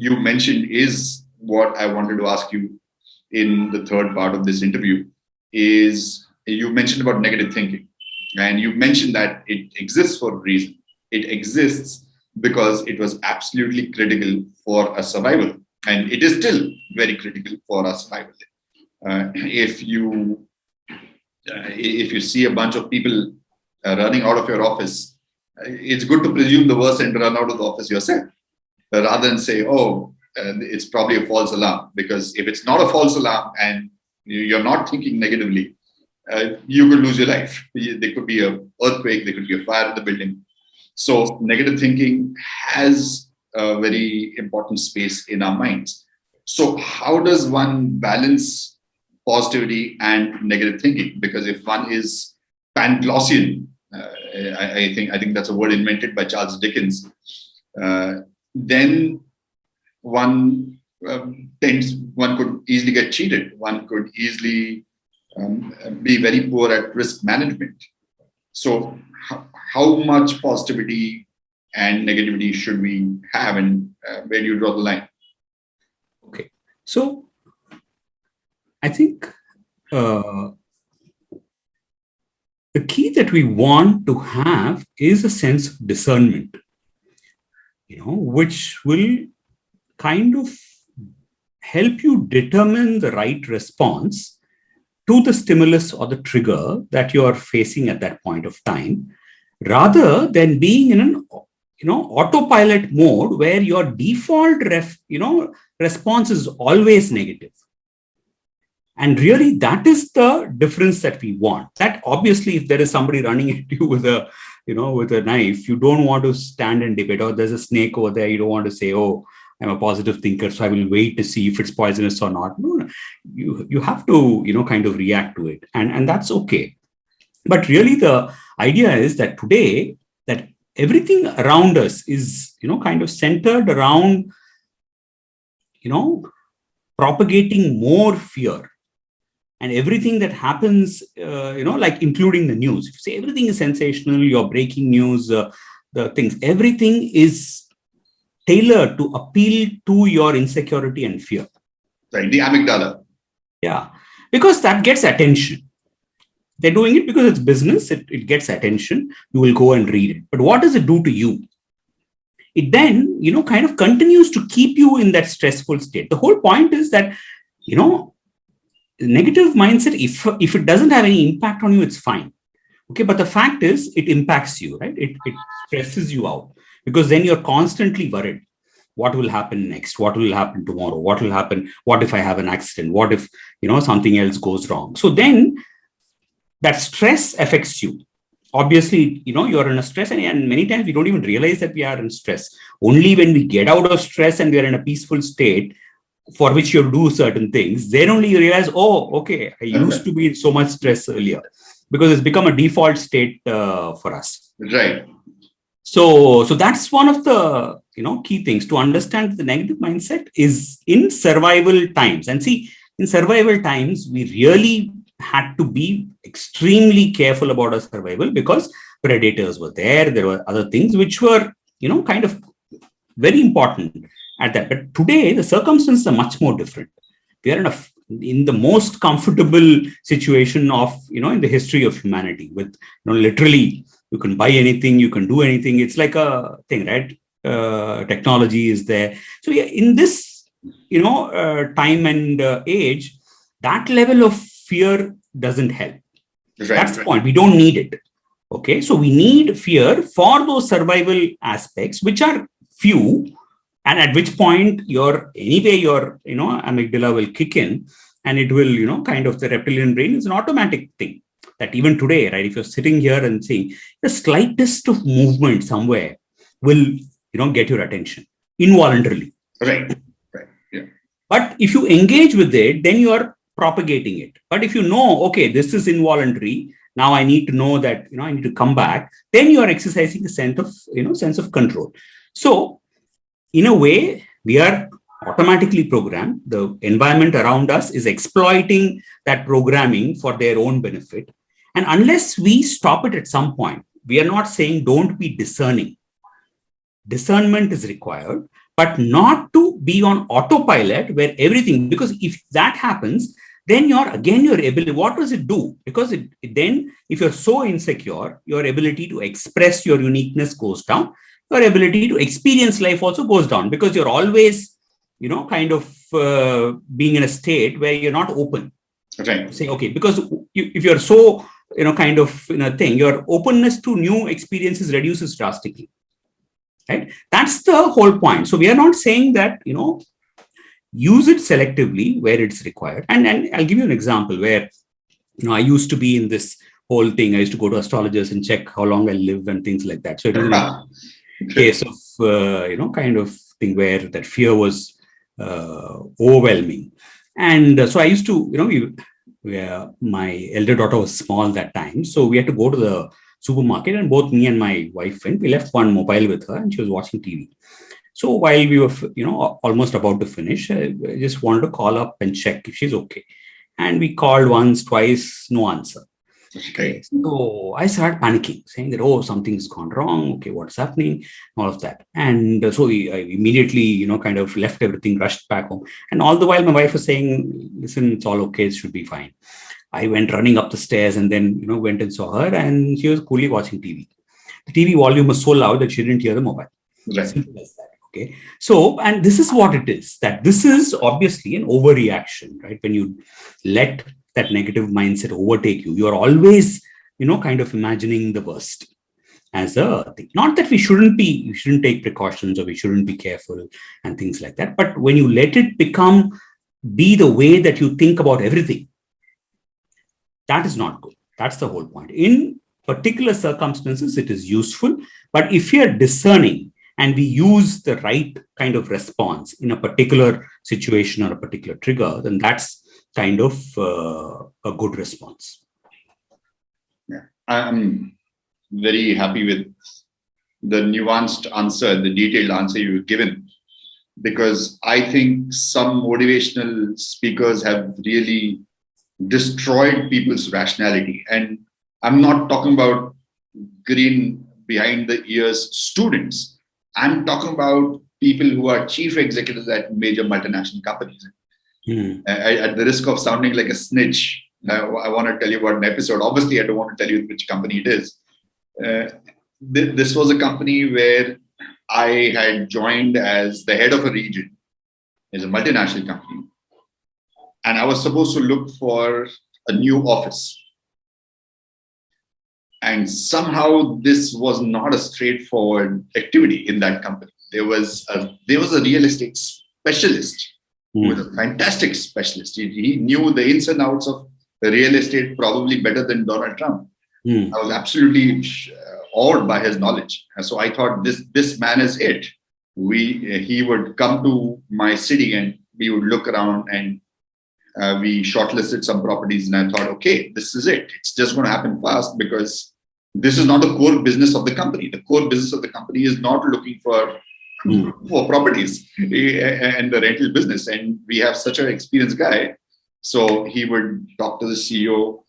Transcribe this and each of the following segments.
you mentioned is what I wanted to ask you in the third part of this interview. Is you mentioned about negative thinking, and you mentioned that it exists for a reason. It exists because it was absolutely critical for our survival, and it is still very critical for our survival. If you see a bunch of people running out of your office, it's good to presume the worst and run out of the office yourself, rather than say, "Oh, it's probably a false alarm." Because if it's not a false alarm and you're not thinking negatively, you could lose your life. There could be an earthquake, there could be a fire in the building. So negative thinking has a very important space in our minds. So how does one balance positivity and negative thinking? Because if one is Panglossian, I think that's a word invented by Charles Dickens, then one one could easily get cheated. One could easily be very poor at risk management. So how much positivity and negativity should we have, and where do you draw the line? Okay, so I think the key that we want to have is a sense of discernment, which will kind of help you determine the right response to the stimulus or the trigger that you are facing at that point of time, rather than being in an autopilot mode where your default response is always negative. And really, that is the difference that we want. That obviously, if there is somebody running at you with a knife, you don't want to stand and debate. Or there's a snake over there. You don't want to say, "Oh, I'm a positive thinker, so I will wait to see if it's poisonous or not." No, you have to, kind of react to it. And that's okay. But really, the idea is that today, that everything around us is, kind of centered around, propagating more fear. And everything that happens, like including the news, if you say everything is sensational, your breaking news, the things, everything is tailored to appeal to your insecurity and fear. Right, the amygdala. Yeah, because that gets attention. They're doing it because it's business. It gets attention. You will go and read it. But what does it do to you? It then, kind of continues to keep you in that stressful state. The whole point is that, negative mindset, if it doesn't have any impact on you, it's fine. Okay, but the fact is, it impacts you, right? It stresses you out, because then you're constantly worried. What will happen next? What will happen tomorrow? What will happen? What if I have an accident? What if, something else goes wrong? So then that stress affects you. Obviously, you're in a stress, and many times we don't even realize that we are in stress. Only when we get out of stress and we are in a peaceful state, for which you do certain things, then only you realize, oh, okay, I used to be in so much stress earlier, because it's become a default state for us. Right. So that's one of the key things to understand. The negative mindset is in survival times. And see, in survival times, we really had to be extremely careful about our survival, because predators were there. There were other things which were, kind of very important at that. But today, the circumstances are much more different. We are in the most comfortable situation of, in the history of humanity, with, literally, you can buy anything, you can do anything. It's like a thing, right? Technology is there. So yeah, in this, time and age, that level of fear doesn't help. Right, that's the point. We don't need it. Okay. So we need fear for those survival aspects, which are few. And at which point your amygdala will kick in, and it will, kind of, the reptilian brain is an automatic thing that even today, right? If you're sitting here and saying the slightest of movement somewhere will, get your attention involuntarily. Right. Yeah. But if you engage with it, then you are propagating it. But if you know, okay, this is involuntary, now I need to know that, I need to come back, then you are exercising a sense of control. So, in a way, we are automatically programmed. The environment around us is exploiting that programming for their own benefit. And unless we stop it at some point, we are not saying don't be discerning. Discernment is required, but not to be on autopilot where everything, because if that happens, then your ability, what does it do? Because then if you're so insecure, your ability to express your uniqueness goes down. Your ability to experience life also goes down because you're always, kind of being in a state where you're not open. Right. Say, okay, because if you're so, kind of in a thing, your openness to new experiences reduces drastically. Right? That's the whole point. So we are not saying that, use it selectively where it's required. And I'll give you an example where, I used to be in this whole thing. I used to go to astrologers and check how long I live and things like that. So it was a case of, kind of thing where that fear was overwhelming. And so I used to, my elder daughter was small that time. So we had to go to the supermarket, and both me and my wife went. We left one mobile with her and she was watching TV. So while we were, almost about to finish, I just wanted to call up and check if she's okay. And we called once, twice, no answer. Okay. So I started panicking, saying that, oh, something's gone wrong. Okay, what's happening? All of that. And so I immediately, kind of left everything, rushed back home. And all the while my wife was saying, listen, it's all okay. It should be fine. I went running up the stairs and then, went and saw her, and she was coolly watching TV. The TV volume was so loud that she didn't hear the mobile. Right. Simple as that. Okay. So, and this is what it is, that this is obviously an overreaction, right? When you let that negative mindset overtake you, you're always, kind of imagining the worst as a thing. Not that we shouldn't take precautions or we shouldn't be careful and things like that. But when you let it be the way that you think about everything, that is not good. That's the whole point. In particular circumstances, it is useful. But if you're discerning and we use the right kind of response in a particular situation or a particular trigger, then that's kind of a good response. Yeah, I'm very happy with the nuanced answer, the detailed answer you've given, because I think some motivational speakers have really destroyed people's rationality. And I'm not talking about green behind the ears students. I'm talking about people who are chief executives at major multinational companies. At the risk of sounding like a snitch, I want to tell you about an episode. Obviously, I don't want to tell you which company it is. This was a company where I had joined as the head of a region. It's a multinational company. And I was supposed to look for a new office. And somehow this was not a straightforward activity in that company. There was a real estate specialist who was a fantastic specialist. He knew the ins and outs of real estate probably better than Donald Trump. I was absolutely awed by his knowledge. And so I thought this man is it. He would come to my city and we would look around, and we shortlisted some properties, and I thought, okay, this is it. It's just going to happen fast because this is not the core business of the company. The core business of the company is not looking for properties and the rental business. And we have such an experienced guy. So he would talk to the CEO.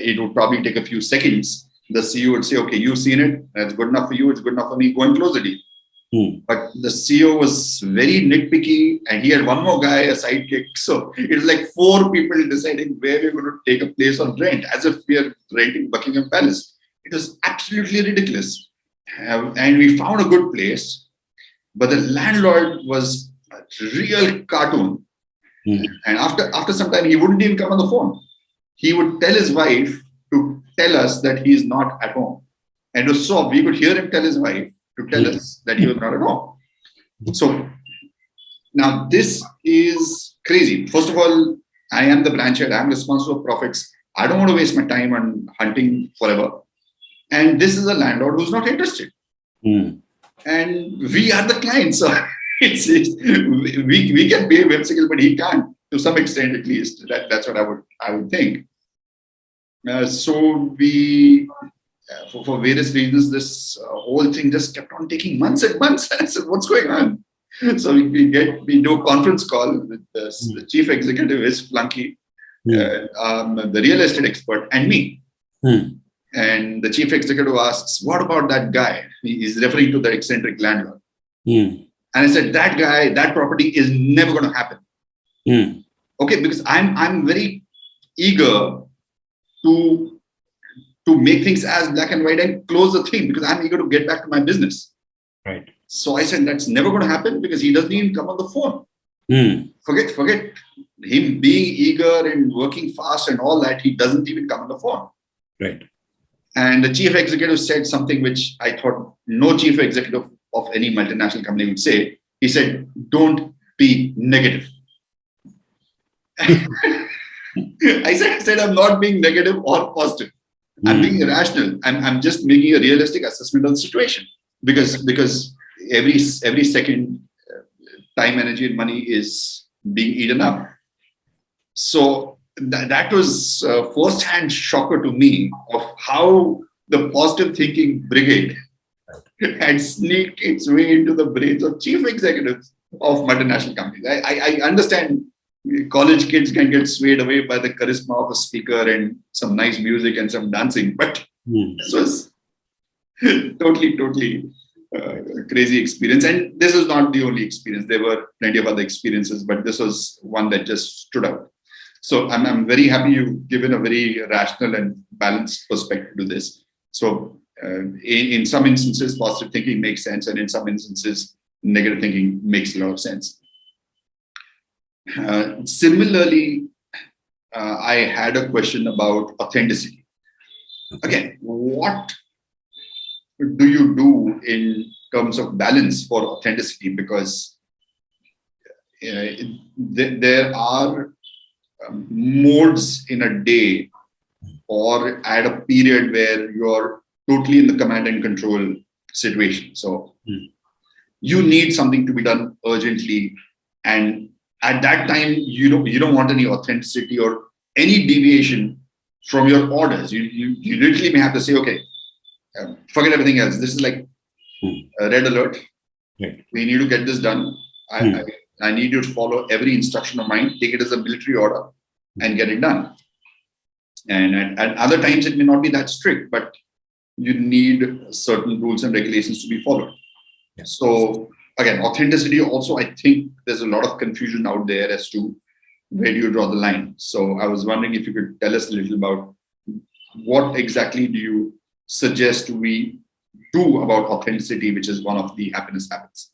It would probably take a few seconds. The CEO would say, okay, you've seen it. That's good enough for you. It's good enough for me. Go and close the deal. But the CEO was very nitpicky, and he had one more guy, a sidekick. So it was like 4 people deciding where we're going to take a place on rent, as if we are renting Buckingham Palace. It was absolutely ridiculous. And we found a good place, but the landlord was a real cartoon. And after some time, he wouldn't even come on the phone. He would tell his wife to tell us that he is not at home. And so we could hear him tell his wife to tell us that he was not at home. So now this is crazy. First of all, I am the branch head. I'm responsible for profits. I don't want to waste my time on hunting forever. And this is a landlord who's not interested. And we are the clients. So we can be whimsical, but he can't, to some extent at least. That's what I would think. So we, for various reasons, this whole thing just kept on taking months and months. I said, what's going on? So we do a conference call with the chief executive, his flunky, the real estate expert, and me. And the chief executive asks, what about that guy? He's referring to the eccentric landlord. And I said, that guy, that property is never going to happen. Mm. Okay, because I'm very eager to make things as black and white and close the thing, because I'm eager to get back to my business. Right. So I said, that's never going to happen, because he doesn't even come on the phone. Mm. Forget him being eager and working fast and all that. He doesn't even come on the phone. Right. And the chief executive said something which I thought no chief executive of any multinational company would say. He said, don't be negative. I said, I'm not being negative or positive. I'm being irrational. I'm just making a realistic assessment of the situation, because every second, time, energy, and money is being eaten up. So that was a first-hand shocker to me of how the positive thinking brigade had sneaked its way into the brains of chief executives of multinational companies. I understand college kids can get swayed away by the charisma of a speaker and some nice music and some dancing, but this was totally crazy experience. And this is not the only experience. There were plenty of other experiences, but this was one that just stood out. So I'm very happy you've given a very rational and balanced perspective to this. So in some instances, positive thinking makes sense, and in some instances, negative thinking makes a lot of sense. Similarly, I had a question about authenticity. Again, what do you do in terms of balance for authenticity? Because there are modes in a day or at a period where you're totally in the command and control situation. So you need something to be done urgently, and at that time you don't want any authenticity or any deviation from your orders. You literally may have to say, okay, forget everything else. This is like a red alert. Right. We need to get this done. I need you to follow every instruction of mine, take it as a military order, and get it done. And at other times, it may not be that strict, but you need certain rules and regulations to be followed. Yeah. So again, authenticity also, I think there's a lot of confusion out there as to where do you draw the line. So I was wondering if you could tell us a little about what exactly do you suggest we do about authenticity, which is one of the happiness habits.